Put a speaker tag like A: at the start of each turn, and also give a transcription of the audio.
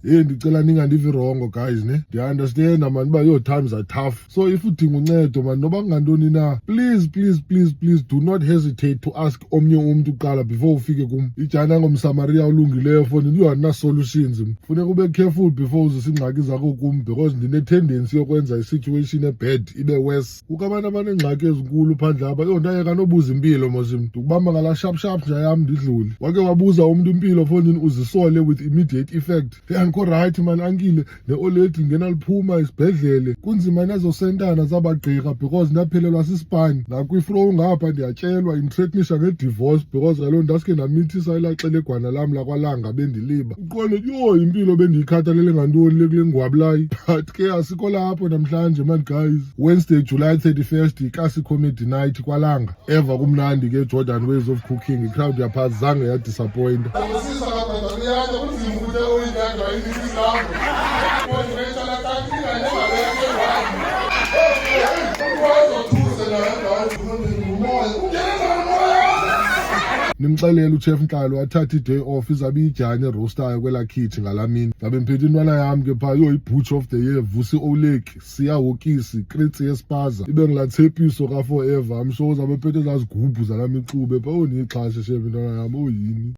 A: hey ndicela ningandivi wrong guys ne, ndiyaunderstand man uba your times are tough, so if udinga uncedo man noba kungantoni na, please do not hesitate to ask omnye umuntu kuqala before ufike kum. Ijana ngomsamaria olungileyo for nini, you are na solutions. Funeka ube careful before uzisa ingxaki zakho kum, because ndine-tendency yokwenza i-situation ebad ibe worse. Kukho abantu abaneengxaki ezinkulu phandle apha, yho ndayeka nobuza impilo mos, ndikubamba ngala sharp nje yam ndidlule. Wake wabuza umntu impilo for nini uzisole with immediate effect. Hey andikho right man ankile, ne-oledi ngenaliphuma isibhedlele kunzima nazosentana zabagqirha because ndaphelelwa sisipine, nakwiflow ngapha ndiyatyelwa intreatnisha nge-divorce because kaloku ndaske ndamithisa ilaxelegwana lam lakwalanga bendiliba. Uqonde yho impilo bendiyikhathalele ngantoni le kule ngwabulayi. But ke asikho lapho namhlanje man guys. Wednesday July 31st ikasi comedy night kwalanga. Eva kumnandi ke Jordan Ways of Cooking, i-crowd yapha zange yadisappoint. Nimxelele uchef Nhlalo athatha i-day off, izabe ijani erostayo kwela khithi ngalamini. Ngabe mphethe intwana yami ke phaa, yo i-butch of the year Vusi Oleki, Siya Hokisi, Kritsi Yespaza, ibe ngilathepiso ka-forever. I'm sure uzabe phethe ezazigubhu zalamixube phaa, onixhashe shebe intwana yami oyini.